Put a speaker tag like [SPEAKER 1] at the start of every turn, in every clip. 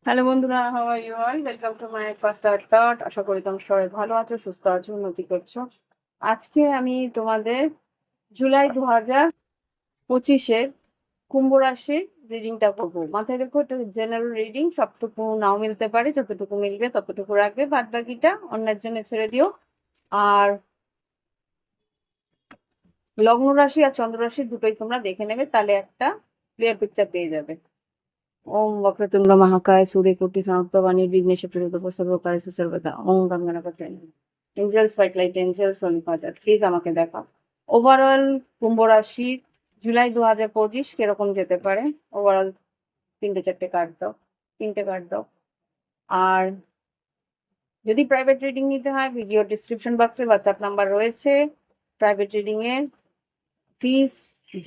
[SPEAKER 1] Hello বন্ধুরা, how are you all? Welcome to my first art thought. আশা করি তোমরা সবাই ভালো আছো, সুস্থ আছো, উন্নতি করছো। আজকে আমি তোমাদের জুলাই 2025-এর কুম্ভ রাশির রিডিংটা করবো। মাথায় রেখো, এটা জেনারেল রিডিং, সবটুকু নাও মিলতে পারে, যতটুকু মিলবে ততটুকু রাখবে, বাদ বাকিটা অন্যের জন্য ছেড়ে দিও। আর লগ্ন রাশি আর চন্দ্র রাশি দুটোই তোমরা দেখে নেবে, তাহলে একটা ক্লিয়ার পিকচার পেয়ে যাবে। ওম वक्रतुंड महाकाय सूर्यकोटि समप्रभा निर्विघ्नेश प्रचोदयात् सर्वकार्येषु सर्वदा ওম গঙ্গনাপতে। Angels white light, angels holy father, please আমাকে দেখাও ওভারঅল কুম্ভ রাশি জুলাই 2025 কিরকম যেতে পারে। ওভারঅল তিনটে চারটে কার্ড দাও, তিনটে কার্ড দাও। আর যদি প্রাইভেট রিডিং নিতে হয়, ভিডিও ডিসক্রিপশন বক্সে হোয়াটসঅ্যাপ নাম্বার রয়েছে। প্রাইভেট রিডিং এর ফিস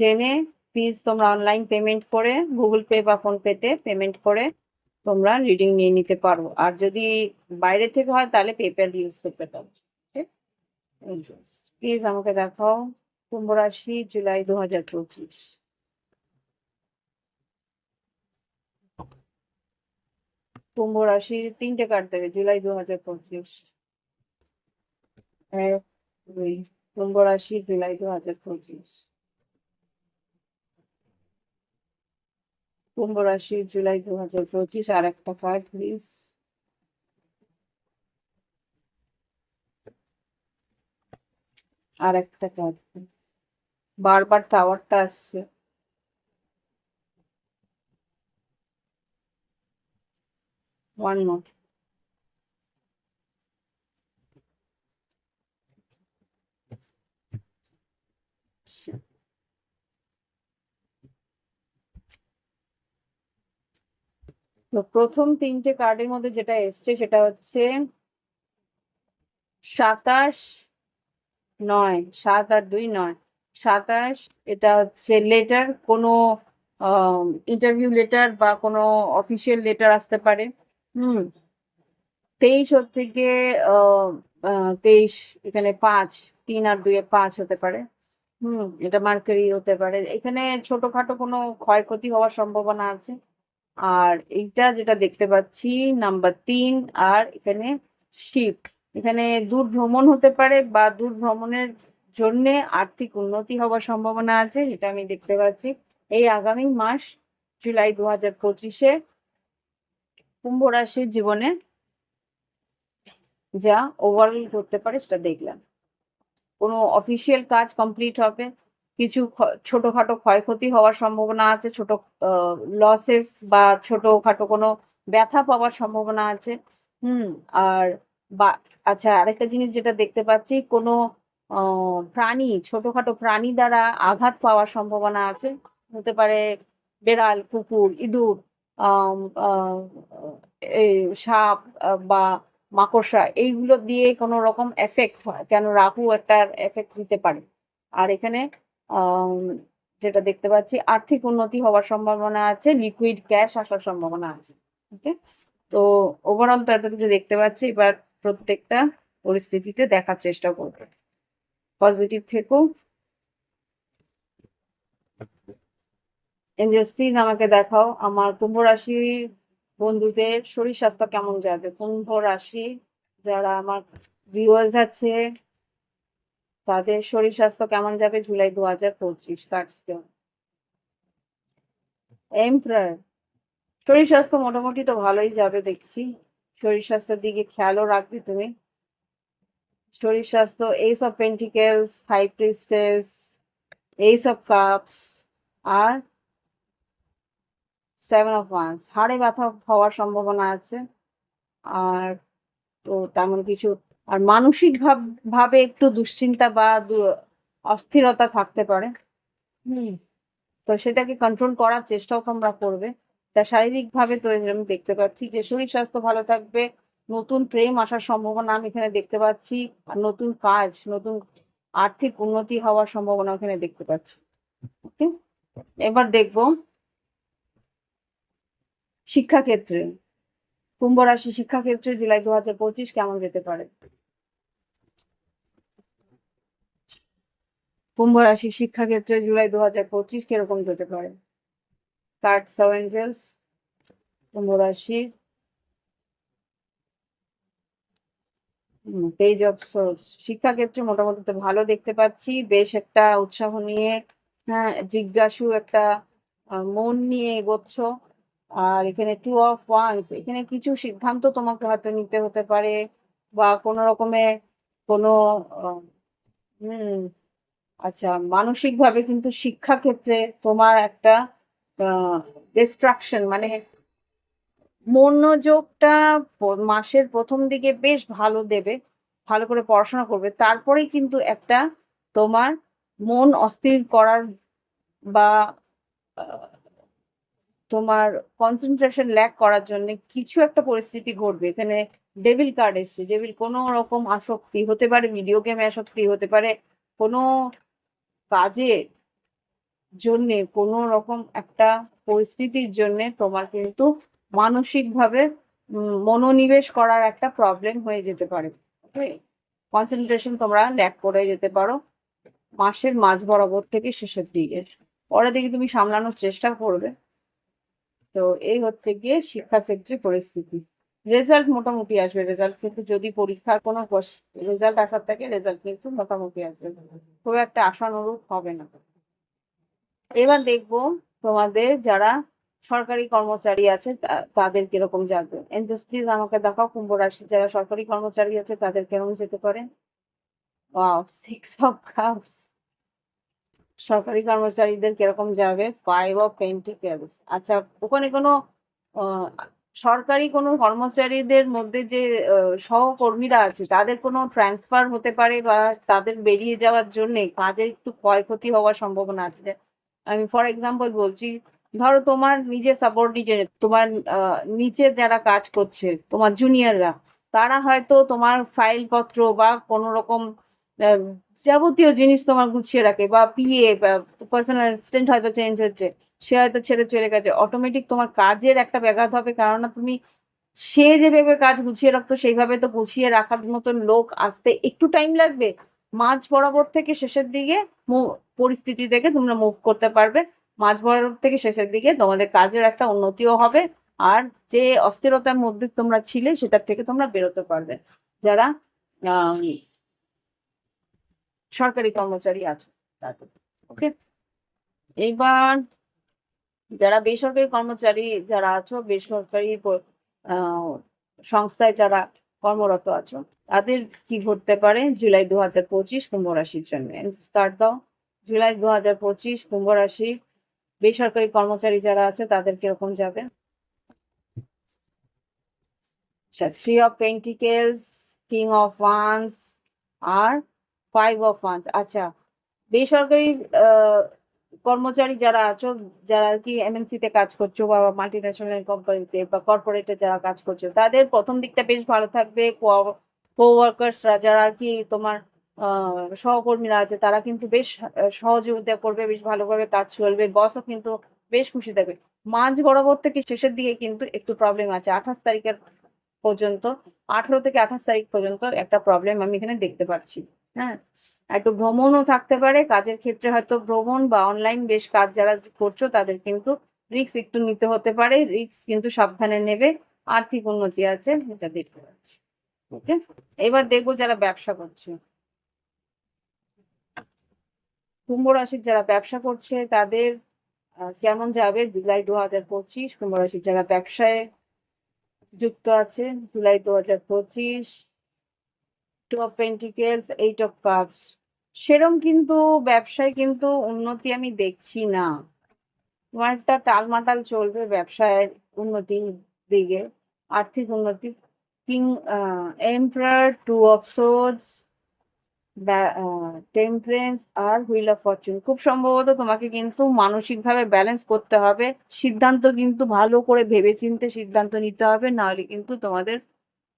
[SPEAKER 1] জেনে, ফিস তোমরা অনলাইন পেমেন্ট করে, গুগল পে বা ফোন পেতে পেমেন্ট করে তোমরা রিডিং নিয়ে নিতে পারো। আর যদি বাইরে থেকে হয় তাহলে পেপ্যাল ইউজ করতে পারো। প্লিজ আমাকে দেখাও কুম্ভ রাশি জুলাই 2025। কুম্ভ রাশির তিনটে কার্ড দেবে জুলাই 2025। এক, দুই। কুম্ভ রাশি জুলাই 2025। কুম্ভ রাশি জুলাই 2025। আর একটা কার্ড প্লিজ। আর একটা কার্ড প্লিজ। বারবার টাওয়ারটা আসছে। One more. তো প্রথম তিনটে কার্ডের মধ্যে যেটা এসছে সেটা হচ্ছে 27-9, 7 আর 2 9, 27। এটা হচ্ছে লেটার, কোনো ইন্টারভিউ লেটার বা কোনো অফিসিয়াল লেটার আসতে পারে। 23 হচ্ছে গিয়ে 23, এখানে 5, 3 আর 2-5 হতে পারে। এটা মার্কারি হতে পারে। এখানে ছোটখাটো কোনো ক্ষয়ক্ষতি হওয়ার সম্ভাবনা আছে। আর এইটা যেটা দেখতে পাচ্ছি নাম্বার 3, আর এখানে শিফট, এখানে দূর ভ্রমণ হতে পারে বা দূর ভ্রমণের জন্যে আর্থিক উন্নতি হওয়ার সম্ভাবনা আছে, এটা আমি দেখতে পাচ্ছি এই আগামী মাস জুলাই 2025-এ কুম্ভ রাশির জীবনে যা ওভারঅল করতে পারে সেটা দেখলাম। কোনো অফিসিয়াল কাজ কমপ্লিট হবে, কিছু ছোটখাটো ক্ষয়ক্ষতি হওয়ার সম্ভাবনা আছে, ছোট লসেস বা ছোটখাটো কোনো ব্যথা পাওয়ার সম্ভাবনা আছে। আর বা আচ্ছা, আরেকটা জিনিস যেটা দেখতে পাচ্ছি, কোনো প্রাণী, ছোটখাটো প্রাণী দ্বারা আঘাত পাওয়ার সম্ভাবনা আছে। হতে পারে বেড়াল, কুকুর, ইঁদুর, আম আহ এই সাপ বা মাকড়সা, এইগুলো দিয়ে কোনো রকম এফেক্ট হয়, কেন রাহু একটা এফেক্ট দিতে পারে। আর এখানে আম যেটা দেখতে পাচ্ছি, আর্থিক উন্নতি হওয়ার সম্ভাবনা আছে, লিকুইড ক্যাশ আসার সম্ভাবনা আছে। ওকে, তো ওভারঅল তো এতটুকু দেখতে পাচ্ছি। এবার প্রত্যেকটা পরিস্থিতিতে দেখার চেষ্টা করবে। পজিটিভ থেকো। এঞ্জেলস প্লিজ আমাকে দেখাও আমার কুম্ভ রাশির বন্ধুদের শরীর স্বাস্থ্য কেমন যাবে। কুম্ভ রাশি যারা আমার ভিউয়ার্স আছে তাদের শরীর স্বাস্থ্য কেমন যাবে জুলাই 2025 কাটছে। এমপ্রায়ার, শরীর স্বাস্থ্য মোটামুটি তো ভালোই যাবে দেখছি। শরীর স্বাস্থ্যের দিকে খেয়ালও রাখবে তুমি। শরীর স্বাস্থ্য, ace of pentacles, high priestess, ace of cups আর 7 অফ ওয়ান্স। হাড়ে ব্যথা হওয়ার সম্ভাবনা আছে। আর তো তেমন কিছু। আর মানসিক ভাবে একটু দুশ্চিন্তা বা অস্থিরতা থাকতে পারে। তো সেটাকে কন্ট্রোল করার চেষ্টাও তোমরা করবে। তা শারীরিক ভাবে তো আমি দেখতে পাচ্ছি যে শরীর স্বাস্থ্য ভালো থাকবে, নতুন প্রেম আসার সম্ভাবনা আমি এখানে দেখতে পাচ্ছি, আর নতুন কাজ, নতুন আর্থিক উন্নতি হওয়ার সম্ভাবনা এখানে দেখতে পাচ্ছি। ওকে, এবার দেখবো শিক্ষাক্ষেত্রে, কুম্ভ রাশি শিক্ষাক্ষেত্রে জুলাই 2025 কেমন যেতে পারে। কুম্ভ রাশি শিক্ষাক্ষেত্রে জুলাই 2025 কিরকম যেতে পারে। কার্ডস অফ এঞ্জেলস, কুম্ভ রাশি, পেজ অফ সোর্স। শিক্ষাক্ষেত্রে মোটামুটি তো ভালো দেখতে পাচ্ছি, বেশ একটা উৎসাহ নিয়ে, হ্যাঁ, জিজ্ঞাসু একটা মন নিয়ে এগোচ্ছ। আর এখানে 2 of Wands, এখানে কিছু সিদ্ধান্ত তোমাকে হয়তো নিতে হতে পারে, বা কোনো রকমে কোনো হুম আচ্ছা, মানসিক ভাবে কিন্তু শিক্ষাক্ষেত্রে তোমার একটা ডিস্ট্রাকশন, মানে মনোযোগটা মাসের প্রথম দিকে বেশ ভালো দেবে, ভালো করে পড়াশোনা করবে, তারপরেই কিন্তু একটা তোমার মন অস্থির করার বা তোমার কনসেন্ট্রেশন ল্যাক করার জন্য কিছু একটা পরিস্থিতি ঘটবে। এখানে ডেভিল কার্ড এসছে, ডেভিল কোনো রকম আসক্তি হতে পারে, ভিডিও গেমে আসক্তি হতে পারে, কোনো কাজে জন্য, কোনো রকম একটা পরিস্থিতির জন্য তোমার কিন্তু মানসিকভাবে মনোনিবেশ করার একটা প্রবলেম হয়ে যেতে পারে। কনসেন্ট্রেশন তোমরা ল্যাক করে যেতে পারো মাসের মাঝ বরাবর থেকে শেষের দিকে, পরের দিকে তুমি সামলানোর চেষ্টা করবে। তো এই হচ্ছে গিয়ে শিক্ষাক্ষেত্রে পরিস্থিতি। রেজাল্ট মোটামুটি আসবে, রেজাল্ট কিন্তু যদি পরীক্ষার কোনো রেজাল্ট আসার থাকে, রেজাল্ট কিন্তু মোটামুটি আসবে, খুব একটা আশানুরূপ হবে না। এবার দেখবো তোমাদের যারা সরকারি কর্মচারী আছে তাদের কিরকম যাবে। এঞ্জেলস প্লিজ আমাকে দেখাও কুম্ভ রাশি যারা সরকারি কর্মচারী আছে তাদের কেমন যেতে পারে। ওয়াও, 6 of Cups, সরকারি কর্মচারীদের কিরকম যাবে। 5 of Pentacles, আচ্ছা, ওখানে কোনো সরকারি কোনো কর্মচারীদের মধ্যে যে সহকর্মীরা আছে তাদের কোনো ট্রান্সফার হতে পারে, বা তাদের বেরিয়ে যাওয়ার জন্য কাজের একটু ক্ষয়ক্ষতি হওয়ার সম্ভাবনা আছে। আমি ফর এক্সাম্পল বলছি, ধরো তোমার নিজের সাবঅর্ডিনেট, তোমার নিচে যারা কাজ করছে, তোমার জুনিয়ররা, তারা হয়তো তোমার ফাইলপত্র বা কোনো রকম যাবতীয় জিনিস তোমার গুছিয়ে রাখে, বা পিএ বা পার্সোনাল অ্যাসিস্ট্যান্ট হয়তো চেঞ্জ হচ্ছে, সে হয়তো ছেড়ে চলে গেছে, অটোমেটিক তোমার কাজের একটা ব্যাঘাত হবে, কেননা তুমি সে যেভাবে কাজ গুছিয়ে রাখতো সেইভাবে তো গুছিয়ে রাখার মতন লোক আসতে একটু টাইম লাগবে। মাঝ বরাবর থেকে শেষের দিকে পরিস্থিতি থেকে তোমরা মুভ করতে পারবে, মাঝ বরাবর থেকে শেষের দিকে তোমাদের কাজের একটা উন্নতিও হবে, আর যে অস্থিরতার মধ্যে তোমরা ছিলে সেটার থেকে তোমরা বেরোতে পারবে যারা সরকারি কর্মচারী আছো তাদের। ওকে, এইবার যারা বেসরকারি কর্মচারী যারা আছো, বেসরকারি সংস্থায় যারা কর্মরত আছো, তাদের কি ঘটতে পারে জুলাই 2025 কুম্ভ রাশির জন্য। স্টার্ট দাও। জুলাই 2025 কুম্ভ রাশি বেসরকারি কর্মচারী যারা আছে তাদের কিরকম যাবে। 3 of Pentacles, King of Wands R 5 of Wands। আচ্ছা, বেসরকারি কর্মচারী যারা আছো, যারা আর কি এমএনসি তে কাজ করছো বা মাল্টি ন্যাশনাল কোম্পানিতে বা কর্পোরেটে যারা কাজ করছো, তাদের প্রথম দিকটা বেশ ভালো থাকবে। কোওয়ার্কার্সরা যারা আর কি তোমার সহকর্মীরা আছে, তারা কিন্তু বেশ সহযোগিতা করবে, বেশ ভালোভাবে কাজ চলবে, বসও কিন্তু বেশ খুশি থাকবে। মাঝ বরাবর থেকে শেষের দিকে কিন্তু একটু প্রবলেম আছে, 28 তারিখের পর্যন্ত, 18 থেকে 28 তারিখ পর্যন্ত একটা প্রবলেম আমি এখানে দেখতে পাচ্ছি। হ্যাঁ, একটু ভ্রমণও থাকতে পারে, কাজের ক্ষেত্রে হয়তো ভ্রমণ বা অনলাইন বেশ কাজ যারা করছো তাদের কিন্তু রিস্ক একটু নিতে হতে পারে, রিস্ক কিন্তু সাবধানে নেবে। আর্থিক উন্নতি আছে, এটা দেখতে পাচ্ছি। ওকে, এবার দেখবো যারা ব্যবসা করছে, কুম্ভ রাশির যারা ব্যবসা করছে তাদের কেমন যাবে জুলাই 2025। কুম্ভ রাশির যারা ব্যবসায় যুক্ত আছে July 2025, 2 of Pentacles, 8 of Cups, সেরম কিন্তু ব্যবসায় কিন্তু উন্নতি আমি দেখছি না। তোমার একটা টালমাটাল চলবে ব্যবসায় উন্নতির দিকে, আর্থিক উন্নতি। King emperor, 2 of Swords, temperance আর হুইল অফ ফরচুন, খুব সম্ভবত তোমাকে কিন্তু মানসিকভাবে ব্যালেন্স করতে হবে। সিদ্ধান্ত কিন্তু ভালো করে ভেবেচিন্তে সিদ্ধান্ত নিতে হবে, নাহলে কিন্তু তোমাদের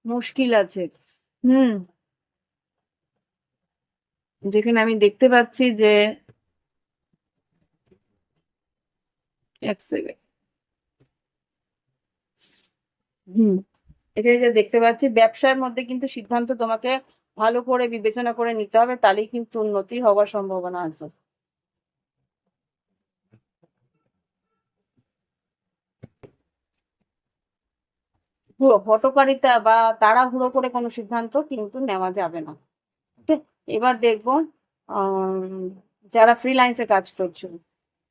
[SPEAKER 1] মুশকিল আছে। হুম। যেখানে আমি দেখতে পাচ্ছি যে, এক সেকেন্ড। হুম, এখানে যে দেখতে পাচ্ছি ব্যবসার মধ্যে কিন্তু সিদ্ধান্ত তোমাকে ভালো করে বিবেচনা করে নিতে হবে, তাহলেই কিন্তু উন্নতি হওয়ার সম্ভাবনা আছে। হঠকারিতা বা তাড়াহুড়ো করে কোনো সিদ্ধান্ত কিন্তু নেওয়া যাবে না। ওকে, এবার দেখবো যারা ফ্রিল্যান্সে কাজ করছো,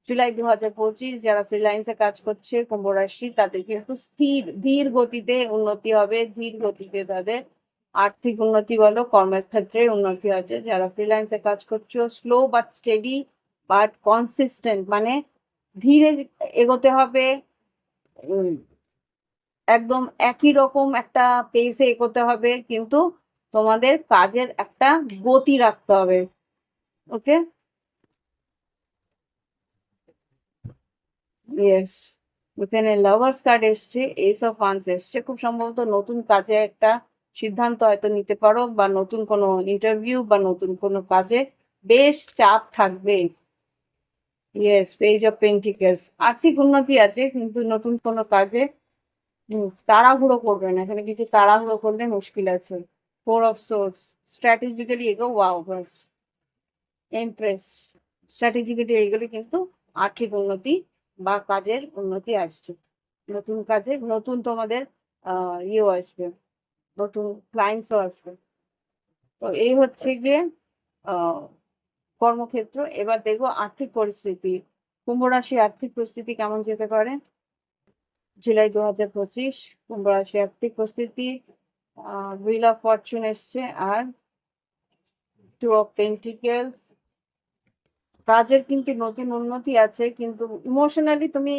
[SPEAKER 1] জুলাই 2025 যারা ফ্রিল্যান্সে কাজ করছে কুম্ভ রাশি, তাদের কিন্তু স্থির ধীর গতিতে উন্নতি হবে, ধীর গতিতে তাদের আর্থিক উন্নতি বলো, কর্মক্ষেত্রে উন্নতি আছে। যারা ফ্রিল্যান্সে কাজ করছো, slow but steady but consistent, মানে ধীরে এগোতে হবে। উম, একদম একই রকম একটা পেসে এগোতে হবে, কিন্তু তোমাদের কাজের একটা গতি রাখতে হবে। ওকে। ইয়েস, এখানে লাভার্স কার্ড এসছে, এস অফ ওয়ান্স এসছে। খুব সম্ভবত নতুন কাজে একটা সিদ্ধান্ত হয়তো নিতে পারো, বা নতুন কোনো ইন্টারভিউ বা নতুন কোনো কাজে বেশ চাপ থাকবে। ইয়েস, পেজ অফ পেন্টিকেলস, আর্থিক উন্নতি আছে, কিন্তু নতুন কোনো কাজে তাড়াহুড়ো করবে না, এখানে কিছু তাড়াহুড়ো করলে মুশকিল আছে। ফোর অফ সোর্স, স্ট্র্যাটেজিক্যালি এগো, ওয়াও বাস, এমপ্রেস, স্ট্র্যাটেজিক্যালি এগুলি কিন্তু আর্থিক উন্নতি বা কাজের উন্নতি আসছে। নতুন কাজে নতুন তোমাদের ইয়েও আসবে, নতুন ক্লায়েন্টসও আসবে। তো এই হচ্ছে গিয়ে আহ কর্মক্ষেত্র। এবার দেখবো আর্থিক পরিস্থিতি, কুম্ভ রাশি আর্থিক পরিস্থিতি কেমন যেতে পারে জুলাই 2025। কুম্ভ রাশি আর্থিক পরিস্থিতি, হুইল অফ ফরচুন এসছে, আর টু অফ পেন্টিকেলস। কাজের কিন্তু নতুন উন্নতি আছে, কিন্তু ইমোশনালি তুমি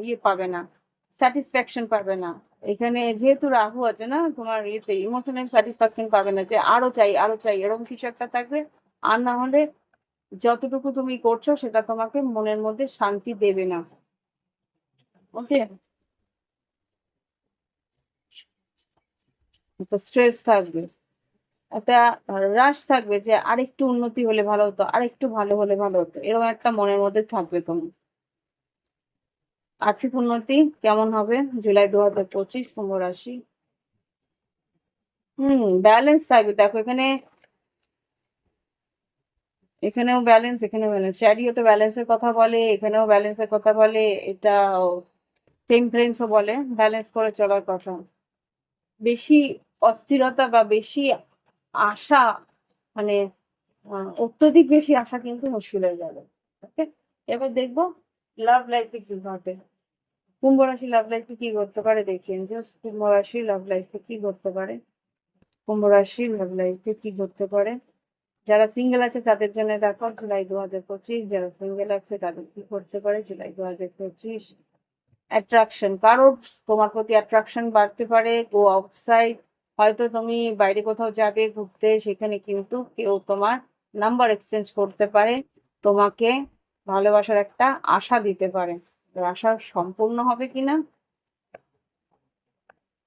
[SPEAKER 1] ইয়ে পাবে না, স্যাটিসফ্যাকশন পাবে না। এখানে যেহেতু রাহু আছে না তোমার ইয়েতে, ইমোশনাল স্যাটিসফ্যাকশন পাবে না, যে আরো চাই আরো চাই, এরকম কিছু একটা থাকবে। আর না হলে যতটুকু তুমি করছো সেটা তোমাকে মনের মধ্যে শান্তি দেবে না। ওকে, একটা স্ট্রেস থাকবে, একটা রাশ থাকবে, যে আরেকটু উন্নতি হলে ভালো হতো, আরেকটু ভালো হলে ভালো হতো, এরকম একটা মনের মধ্যে থাকবে তোমার। আর্থিক উন্নতি কেমন হবে জুলাই 2025 কুম্ভ রাশি? ব্যালেন্স থাকবে, দেখো এখানে, এখানেও ব্যালেন্স, এখানেও ব্যালেন্স, চ্যারিয়টে ব্যালেন্সের কথা বলে, এখানেও ব্যালেন্সের কথা বলে, এটা টেম্পারেন্সও বলে, ব্যালেন্স করে চলার কথা। বেশি অস্থিরতা বা বেশি আশা, মানে অত্যধিক বেশি আশা কিন্তু মুশকিল হয়ে যাবে। ওকে, এবার দেখবো লাভ লাইফে কি ঘটে। কুম্ভ রাশি লাভ লাইফে কি করতে পারে দেখি, এঞ্জেলস কুম্ভ রাশি লাভ লাইফে কি করতে পারে, কুম্ভ রাশি লাভ লাইফে কি করতে পারে। যারা সিঙ্গেল আছে তাদের জন্য দেখো জুলাই 2025, যারা সিঙ্গেল আছে তাদের কি করতে পারে জুলাই 2025। অ্যাট্রাকশন, কারোর তোমার প্রতি অ্যাট্রাকশন বাড়তে পারে, গো আউটসাইড, হয়তো তুমি বাইরে কোথাও যাবে ঘুরতে, সেখানে কিন্তু কেউ তোমার নাম্বার এক্সচেঞ্জ করতে পারে, তোমাকে ভালোবাসার একটা আশা দিতে পারে। আশা সম্পূর্ণ হবে কিনা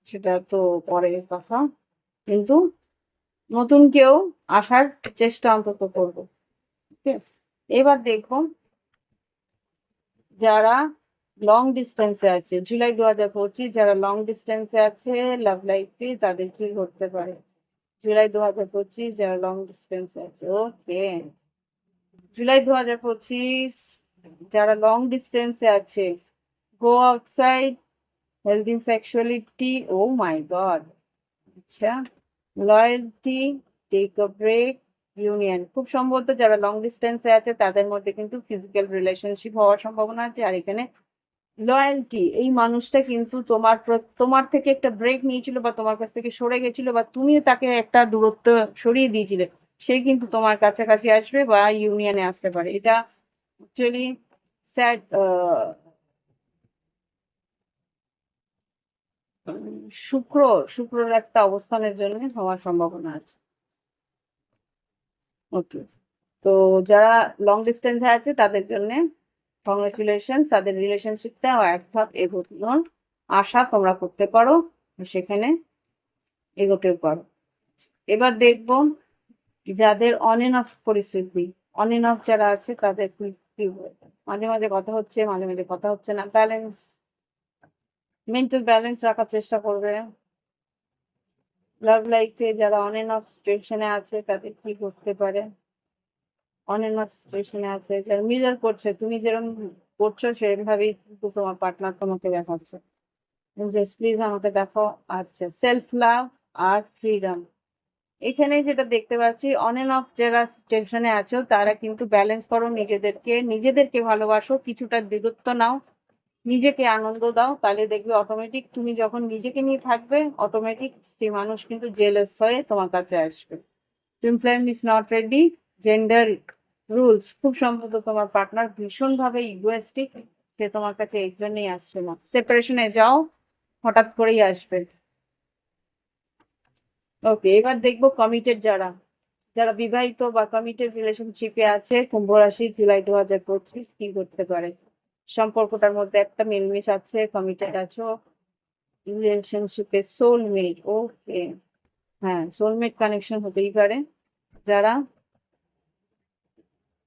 [SPEAKER 1] সেটা তো পরের কথা, কিন্তু নতুন কেউ আসার চেষ্টা অন্তত করবো। ওকে, এবার দেখবো যারা লং ডিস্টেন্সে আছে জুলাই 2025, যারা লং ডিস্টেন্সে আছে লাভ লাইফে, তাদের কি ঘটতে পারে জুলাই 2025, যারা লং ডিস্টেন্সে আছে। ওকে, জুলাই 2025 যারা লং ডিস্টেন্সে আছে, go outside, healthy sexuality, oh my god, আচ্ছা, loyalty, take a break, union. খুব সম্ভবত যারা লং ডিস্টেন্সে আছে তাদের মধ্যে কিন্তু ফিজিক্যাল রিলেশনশিপ হওয়ার সম্ভাবনা আছে। আর এখানে লয়্যালটি, এই মানুষটা কিন্তু তোমার থেকে একটা ব্রেক নিয়েছিল, বা তোমার কাছ থেকে সরে গেছিল, বা তুমিও তাকে একটা দূরত্ব সরিয়ে দিয়েছিলে, সে কিন্তু তোমার কাছাকাছি আসবে বা ইউনিয়নে আসতে পারে। এটা অ্যাকচুয়ালি স্যাড, শুক্র শুক্রর একটা অবস্থানের জন্য হওয়ার সম্ভাবনা আছে। ওকে, তো যারা লং ডিস্টেন্সে আছে তাদের জন্য কংগ্রেচুলেশন, তাদের রিলেশনশিপটা এক ধাপ এগোনোর আশা তোমরা করতে পারো, সেখানে এগোতেও পারো। এবার দেখবো যাদের অন এন্ড অফ পরিস্থিতি, অন এন্ড অফ যারা আছে তাদের কি কি হয়। মাঝে মাঝে কথা হচ্ছে, মাঝে মাঝে কথা হচ্ছে না, ব্যালেন্স, মেন্টাল ব্যালেন্স রাখার চেষ্টা করবে। লাভ লাইফে যারা অন এন্ড অফ সিচুয়েশনে আছে তাদের কি করতে পারে, অন এন্ড অফ সিচুয়েশনে আছে যারা মিরর করছে, তুমি যেরকম করছো সেরকম ভাবেই কিন্তু তোমার পার্টনার তোমাকে দেখাচ্ছে যে প্লিজ আমাকে দেখো। আচ্ছা, সেলফ লাভ আর ফ্রিডম, এখানে যেটা দেখতে পাচ্ছি অন এন্ড অফ যারা সিচুয়েশনে আছো তারা কিন্তু ব্যালেন্স করো নিজেদেরকে, নিজেদেরকে ভালোবাসো, কিছুটা দূরত্ব নাও, নিজেকে আনন্দ দাও, তাহলে দেখবে অটোমেটিক তুমি যখন নিজেকে নিয়ে থাকবে অটোমেটিক সেই মানুষ কিন্তু জেলাস হয়ে তোমার কাছে আসবে। Twin flame is not ready, gender rules, খুব সম্ভবত তোমার পার্টনার ভীষণভাবে ইগোয়েস্টিক, সে তোমার কাছে এই জন্যই আসছে না। সেপারেশনে যাও, হঠাৎ করেই আসবে। ওকে, এবার দেখবো কমিটেড যারা, যারা বিবাহিত বা কমিটেড রিলেশনশিপে আছে, কুম্ভ রাশি, জুলাই 2025 কি করতে পারে। সম্পর্কটার মধ্যে একটা মিলমিশ আছে, কমিটেড আছো, রিলেশনশিপে সোলমেট, ওকে, হ্যাঁ সোলমেট কানেকশন হতেই পারে। যারা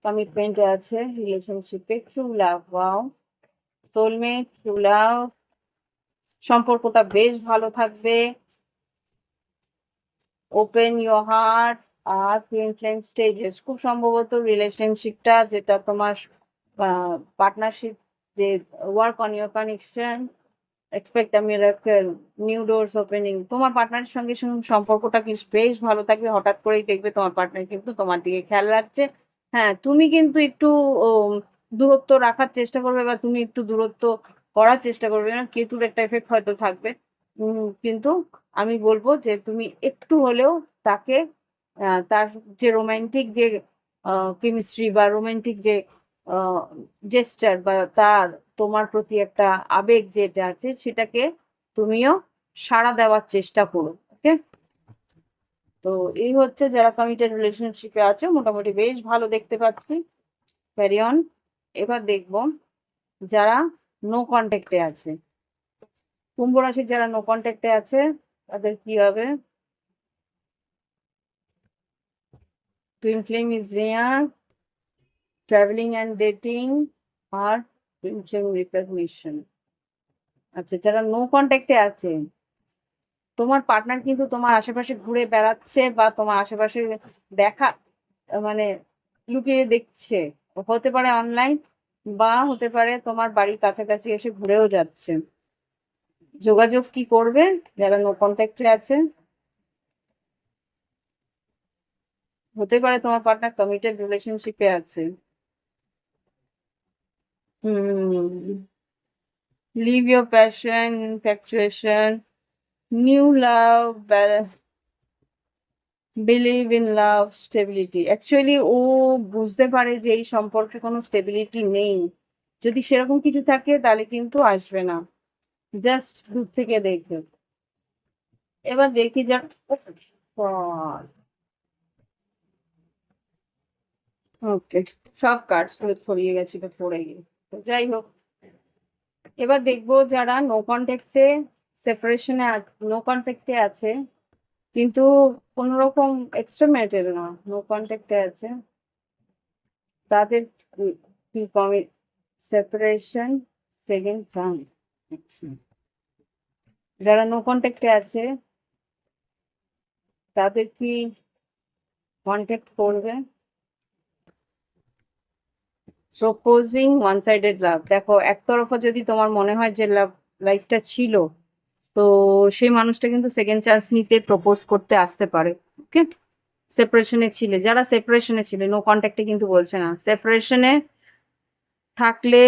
[SPEAKER 1] কমিটমেন্টে আছে রিলেশনশিপে, true love, wow, soulmate, true love, সম্পর্কটা বেশ ভালো থাকবে। ওপেন ইয়োর হার্ট আর টুইন ফ্লেম স্টেজেস, খুব সম্ভবত রিলেশনশিপটা যেটা তোমার পার্টনারশিপ, যে work on your connection, expect a miracle, new doors opening, তোমার পার্টনারের সঙ্গে সম্পর্কটা কি বেশ ভালো থাকবে। হঠাৎ করেই দেখবে তোমার পার্টনার কিন্তু তোমার দিকে খেয়াল রাখছে। হ্যাঁ, তুমি কিন্তু একটু দূরত্ব রাখার চেষ্টা করবে বা তুমি একটু দূরত্ব করার চেষ্টা করবে না, কেতুর একটা এফেক্ট হয়তো থাকবে। কিন্তু আমি বলবো যে তুমি একটু হলেও তাকে তার যে রোমান্টিক যে কেমিস্ট্রি বা রোমান্টিক যে জেস্টার বা তার তোমার প্রতি একটা আবেগ যেটা আছে সেটাকে তুমিও সাড়া দেওয়ার চেষ্টা করো। ওকে, তো এই হচ্ছে যারা কমিটেড রিলেশনশিপে আছে, মোটামুটি বেশ ভালো দেখতে পাচ্ছি। Carry on. এবার দেখবো যারা নো কন্ট্যাক্টে আছে, কুম্ভ রাশির যারা নো কন্ট্যাক্টে আছে তাদের কি হবে। Twin flame is rare, traveling and dating আর টুইন ফ্লেম রিকগনিশন। আচ্ছা, যারা নো কন্ট্যাক্টে আছে তোমার পার্টনার কিন্তু তোমার আশেপাশে ঘুরে বেড়াচ্ছে বা তোমার আশেপাশে দেখা, মানে লুকিয়ে দেখছে, হতে পারে অনলাইন বা হতে পারে তোমার বাড়ির কাছাকাছি এসে ঘুরেও যাচ্ছে। যোগাযোগ কি করবে যারা নো কন্ট্যাক্টে আছে, হতে পারে তোমার পার্টনার কমিটেড রিলেশনশিপে আছে। Hmm, live your passion, infatuation, new love, believe in love, stability. Actually ও বুঝতে পারে যে এই সম্পর্কে কোনো স্টেবিলিটি নেই, যদি সেরকম কিছু থাকে তাহলে কিন্তু আসবে না, জাস্ট দূর থেকে দেখবে। এবার দেখি যা, ওকে, সব কার্ডস গুলো ছড়িয়ে গেছিল পড়ে গিয়ে, তো যাই হোক। এবার দেখবো যারা নো কন্ট্যাক্টে, সেপারেশনে, নো কন্ট্যাক্টে আছে কিন্তু কোন রকম এক্সট্রা ম্যারিটাল না, নো কন্ট্যাক্টে আছে তাদের কি কমি, সেপারেশন, সেকেন্ড চান্স। যারা নো কন্ট্যাক্টে আছে তাদের কি কন্ট্যাক্ট করবে। প্রপোজিং ওয়ান সাইডেড লাভ, দেখো একতরফা যদি তোমার মনে হয় যে লাভ লাইফটা ছিল, তো সেই মানুষটা কিন্তু সেকেন্ড চান্স নিতে প্রপোজ করতে আসতে পারে। ওকে, সেপারেশনে ছিলে, যারা সেপারেশনে ছিলে, নো কন্ট্যাক্টে কিন্তু বলছে না, সেপারেশনে থাকলে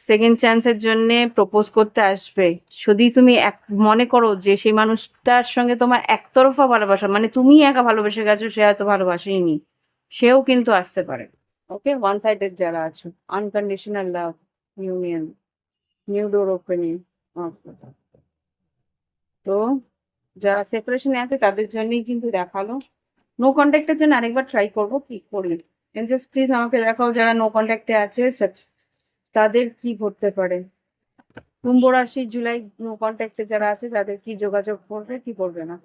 [SPEAKER 1] সেকেন্ড চান্সের জন্য প্রপোজ করতে আসবে। যদি তুমি এক মনে করো যে সেই মানুষটার সঙ্গে তোমার একতরফা ভালোবাসা, মানে তুমি একা ভালোবেসে গেছো, সে হয়তো ভালোবাসেনি, সেও কিন্তু আসতে পারে। ওকে, ওয়ান সাইডেড যারা আছো, আনকন্ডিশনাল লাভ, ইউনিয়ন, নিউ ডোর ওপেনিং। তো যারা সেপারেশনে আছে তাদের জন্যই কিন্তু দেখালো, নো কন্ট্যাক্টের জন্য আরেকবার ট্রাই করবো, কি করি? এঞ্জেলস প্লিজ আমাকে দেখাও যারা নো কন্ট্যাক্টে আছে তাদের কি ঘটতে পারে। কুম্ভ রাশি জুলাই নো কন্ট্যাক্টে যারা আছে তাদের কি যোগাযোগ করবে কি করবে না।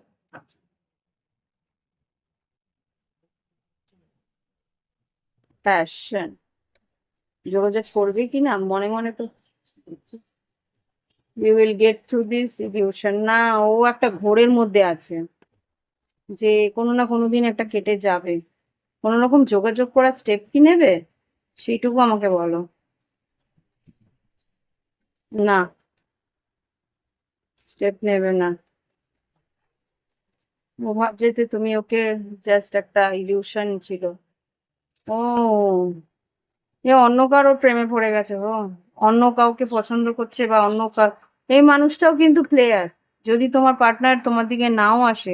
[SPEAKER 1] প্যাশন যোগাযোগ করবে কি না মনে মনে তো you will get through this illusion. না, ও একটা ঘোরের মধ্যে আছে যে কোনো না কোনো দিন একটা কেটে যাবে। কোনো রকম যোগাযোগ করার স্টেপ কি নেবে সেইটুকু আমাকে বলো। না, স্টেপ নেবে না। ও ভাবছে যে তুমি ওকে জাস্ট একটা ইলিউশন ছিল। ও এ অন্য কারোর প্রেমে পড়ে গেছে, ও অন্য কাউকে পছন্দ করছে বা অন্য এই মানুষটাও কিন্তু প্লেয়ার। যদি তোমার পার্টনার তোমার দিকে নাও আসে,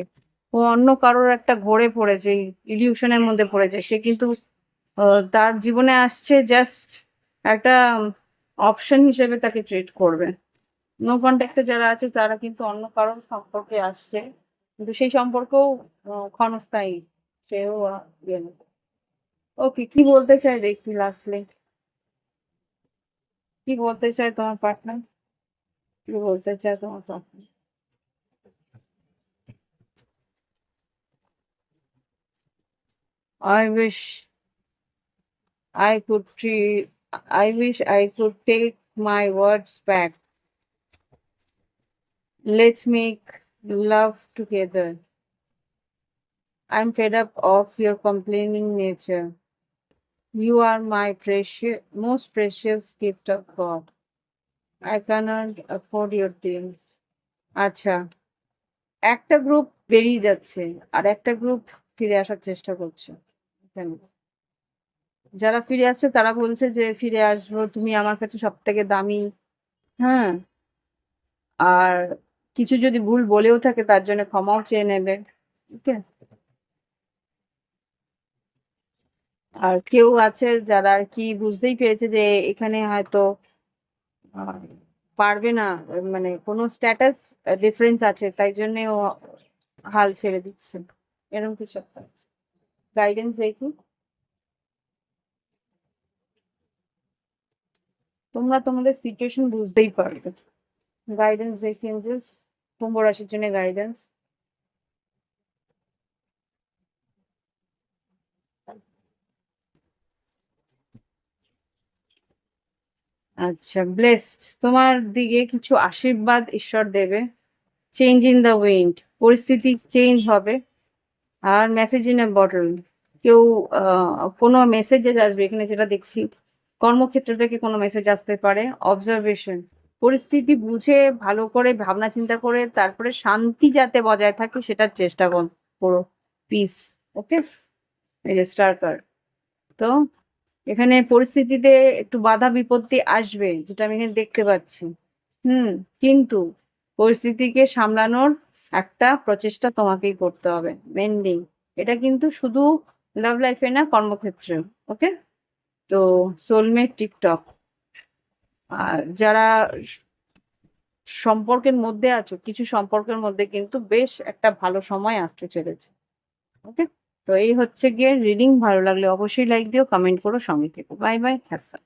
[SPEAKER 1] ও অন্য কারোর একটা ঘোরে পড়েছে, ইলিউশনের মধ্যে পড়েছে। সে কিন্তু তার জীবনে আসছে জাস্ট একটা অপশন হিসেবে তাকে ট্রিট করবে। নো কন্ট্যাক্টে যারা আছে তারা কিন্তু অন্য কারোর সম্পর্কে আসছে, কিন্তু সেই সম্পর্কও ক্ষণস্থায়ী। সেও ওকে, কি বলতে চাই দেখি লাস্টলি, কি বলতে চায় তোমার পার্টনার, কি বলতে চায় তোমার partner? I wish I could I wish I could take my words back. Let's make love together. I'm fed up of your complaining nature. You are my most precious gift of God. I cannot afford your dreams. আচ্ছা, একটা group বেরিয়ে যাচ্ছে আর একটা group ফিরে আসার চেষ্টা করছে। কেন? যারা ফিরে আসছে তারা বলছে যে ফিরে আসবো, তুমি আমার কাছে সব থেকে দামি। হ্যাঁ, আর কিছু যদি ভুল বলেও থাকে তার জন্য ক্ষমাও চেয়ে নেবে। ওকে, আর কেউ আছে যারা আর কি বুঝতেই পেরেছে যে এখানে হয়তো আহ, পারবে না, মানে কোনো স্ট্যাটাস ডিফারেন্স আছে তাই জন্য ও হাল ছেড়ে দিচ্ছে, এরকম কিছু একটা আছে। গাইডেন্স দেখি, তোমরা তোমাদের সিচুয়েশন বুঝতেই পারবে। গাইডেন্স দেখি এঞ্জেলস, কুম্ভ রাশির জন্য গাইডেন্স। আচ্ছা, ব্লেসড, তোমার দিকে কিছু আশীর্বাদ ঈশ্বর দেবে। চেঞ্জ ইন দ্য উইন্ড, পরিস্থিতি চেঞ্জ হবে। আর মেসেজ ইন এ বটল, কেউ কোনো মেসেজে আসবে এখানে যেটা দেখছি, কর্মক্ষেত্র থেকে কোনো মেসেজ আসতে পারে। অবজারভেশন, পরিস্থিতি বুঝে ভালো করে ভাবনা চিন্তা করে তারপরে শান্তি যাতে বজায় থাকে সেটার চেষ্টা করো। পিস। ওকে, এই যে স্টার কার্ড। তো এখানে পরিস্থিতিতে একটু বাধা বিপত্তি আসবে যেটা আমি এখানে দেখতে পাচ্ছি। হুম, কিন্তু পরিস্থিতিকে সামলানোর একটা প্রচেষ্টা তোমাকেই করতে হবে মেনলি। এটা কিন্তু শুধু লাভ লাইফে না, কর্মক্ষেত্রে। ওকে, তো সোলমেট টিকটক, আর যারা সম্পর্কের মধ্যে আছো, কিছু সম্পর্কের মধ্যে কিন্তু বেশ একটা ভালো সময় আসতে চলেছে। ওকে, তো এই হচ্ছে গিয়ে রিডিং। ভালো লাগলে অবশ্যই লাইক দিও, কমেন্ট করো, সঙ্গে থেকো। Bye bye, have fun.